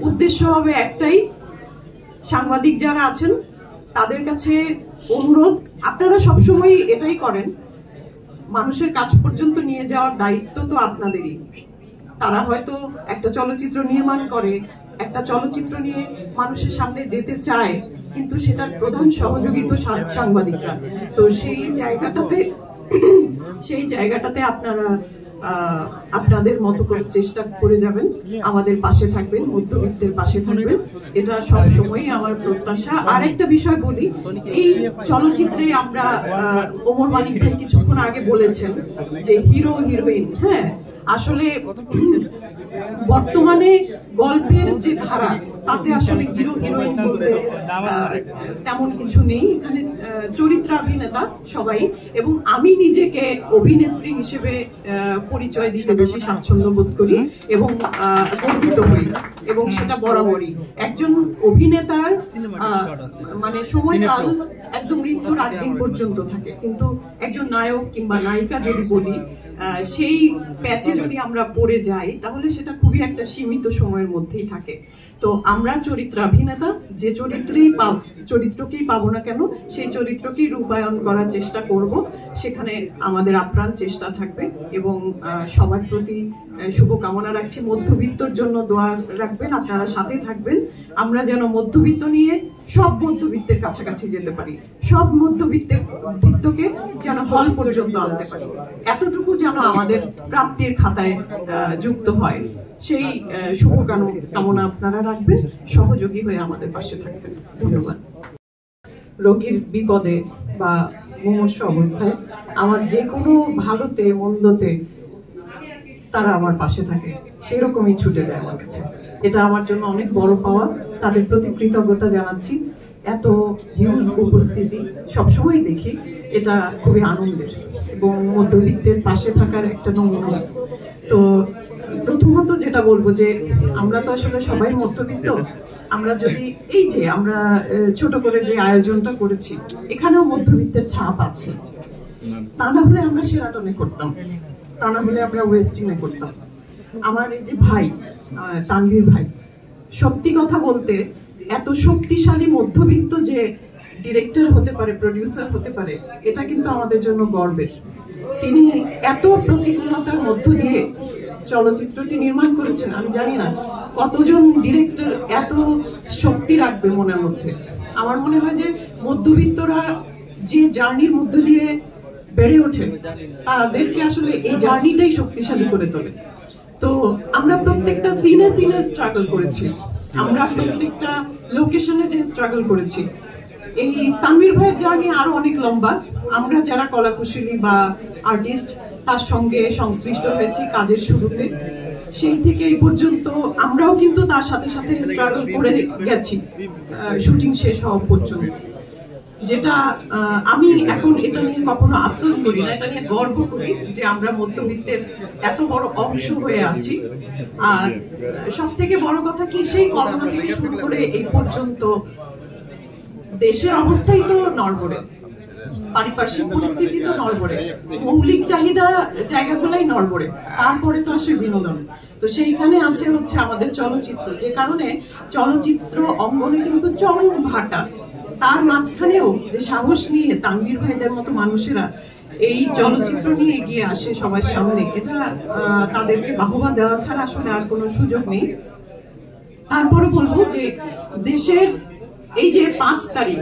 উদ্দেশ্য হবে একটাই, সাংবাদিক যারা আছেন তাদের কাছে অনুরোধ, আপনারা সবসময় এটাই করেন, মানুষের কাছ পর্যন্ত নিয়ে যাওয়ার দায়িত্ব তো আপনাদেরই। তারা হয়তো একটা চলচ্চিত্র নির্মাণ করে, একটা চলচ্চিত্র নিয়ে মানুষের সামনে যেতে চায়, কিন্তু সেটার প্রধান সহযোগী তো সাংবাদিকরা। তো সেই জায়গাটাতে আপনারা আপনাদের মতো করে চেষ্টা করে যাবেন, আমাদের পাশে থাকবেন, মধ্যবিত্তের পাশে থাকবেন, এটা সব সময় আমার প্রত্যাশা। আর একটা বিষয় বলি, এই চলচ্চিত্রে আমরা ওমর মানিক ভাই কিছুক্ষণ আগে বলেছেন যে হিরো হিরোইন, হ্যাঁ আসলে বর্তমানে গল্পের যে ধারা তাতে আসলে হিরো হিরোইন বলতে তেমন কিছু নেই, এখানে চরিত্রাভিনেতা সবাই, এবং আমি নিজেকে অভিনেত্রী হিসেবে পরিচয় দিতে বেশি স্বাচ্ছন্দ্য বোধ করি এবং গর্বিত হই, এবং সেটা বরাবরই। একজন অভিনেতার মানে সময়কাল একদম মৃত্যুর আগ দিন পর্যন্ত থাকে, কিন্তু একজন নায়ক কিংবা নায়িকা যদি বলি সেই প্যাচে যদি আমরা পড়ে যাই তাহলে সেটা খুবই একটা সীমিত সময়ের মধ্যেই থাকে। তো আমরা চরিত্রাভিনেতা, যে চরিত্রকেই পাবো না কেন সেই চরিত্রকেই রূপায়ণ করার চেষ্টা করব, সেখানে আমাদের আপ্রাণ চেষ্টা থাকবে এবং সবার প্রতি শুভকামনা রাখছি। মধ্যবিত্তর জন্য দোয়া রাখবেন, আপনারা সাথে থাকবেন, আমরা যেন মধ্যবিত্ত নিয়ে সব মধ্যবিত্তের কাছাকাছি যেতে পারি, সব মধ্যবিত্তকে যেন হল পর্যন্ত আনতে পারি, এতটুকু যেন আমাদের প্রাপ্তির খাতায় যুক্ত হয়, সেই শুভকামনা আপনারা রাখবেন, সহযোগী হয়ে আমাদের পাশে থাকবেন। ধন্যবাদ। রোগীর বিপদে বা মুমূর্ষু অবস্থায় আমার যে কোনো ভালোতে মন্দতে তারা আমার পাশে থাকে, সেরকমই ছুটে যায় আমার কাছে। এটা আমার জন্য অনেক বড় পাওয়া, তাদের প্রতি কৃতজ্ঞতা জানাচ্ছি। এত হিউজ উপস্থিতি সবসময় দেখি, এটা খুবই আনন্দের এবং মধ্যবিত্তের পাশে থাকার একটা নমুনা। তো প্রথমত যেটা বলবো যে আমরা তো আসলে সবাই মধ্যবিত্ত, আমরা যদি এই যে আমরা ছোট করে যে আয়োজনটা করেছি এখানেও মধ্যবিত্তের ছাপ আছে, তা না হলে আমরা শেরাটনে করতাম, তা না হলে আমরা ওয়েস্টিনে করতাম। আমার এই যে ভাই তানভীর ভাই, সত্যি কথা বলতে এত শক্তিশালী মধ্যবিত্ত যে ডিরেক্টর হতে পারে, প্রডিউসার হতে পারে, এটা কিন্তু আমাদের জন্য গর্বের। তিনি এত প্রতিকূলতার মধ্য দিয়ে চলচ্চিত্রটি নির্মাণ করেছেন, আমি জানি না কতজন ডিরেক্টর এত শক্তি রাখবে মনের মধ্যে। আমার মনে হয় যে মধ্যবিত্তরা যে জার্নির মধ্য দিয়ে বেড়ে ওঠে তাদেরকে আসলে এই জার্নিটাই শক্তিশালী করে তোলে। তো আমরা প্রত্যেকটা সিনে স্ট্রাগল করেছি, আমরা প্রত্যেকটা লোকেশনে যে স্ট্রাগল করেছি। এই তানভীর ভাইয়ের জার্নি আরো অনেক লম্বা, আমরা যারা কলাকুশলী বা আর্টিস্ট তার সঙ্গে সংশ্লিষ্ট হয়েছি কাজের শুরুতে, সেই থেকে এই পর্যন্ত আমরাও কিন্তু তার সাথে সাথে স্ট্রাগল করে গেছি শুটিং শেষ হওয়া পর্যন্ত। যেটা আমি এখন এটা নিয়ে কখনো আফসোস করি না, এটা নিয়ে গর্ব করি যে আমরা মধ্যবিত্তের এত বড় অংশ হয়ে আছি। আর সব থেকে বড় কথা কি, সেই করোনা থেকে শুরু করে এই পর্যন্ত দেশের অবস্থাই তো নড়বড়ে, পারিপার্শ্বিক পরিস্থিতি তো নড়বড়ে, মৌলিক চাহিদা জায়গাগুলাই নড়বড়ে, তারপরে তো আসে বিনোদন। তো সেইখানে আছে হচ্ছে আমাদের চলচ্চিত্র, যে কারণে চলচ্চিত্র অঙ্গনে কিন্তু চরম ভাটা। তার মাঝখানেও যে সাহস নিয়ে তানভীর ভাইদের মতো মানুষেরা এই চলচ্চিত্র নিয়ে এগিয়ে আসে সবার সামনে, এটা তাদেরকে বাহবা দেওয়া ছাড়া আসলে আর কোনো সুযোগ নেই। তারপরে বলবো যে দেশের এই যে 5 তারিখ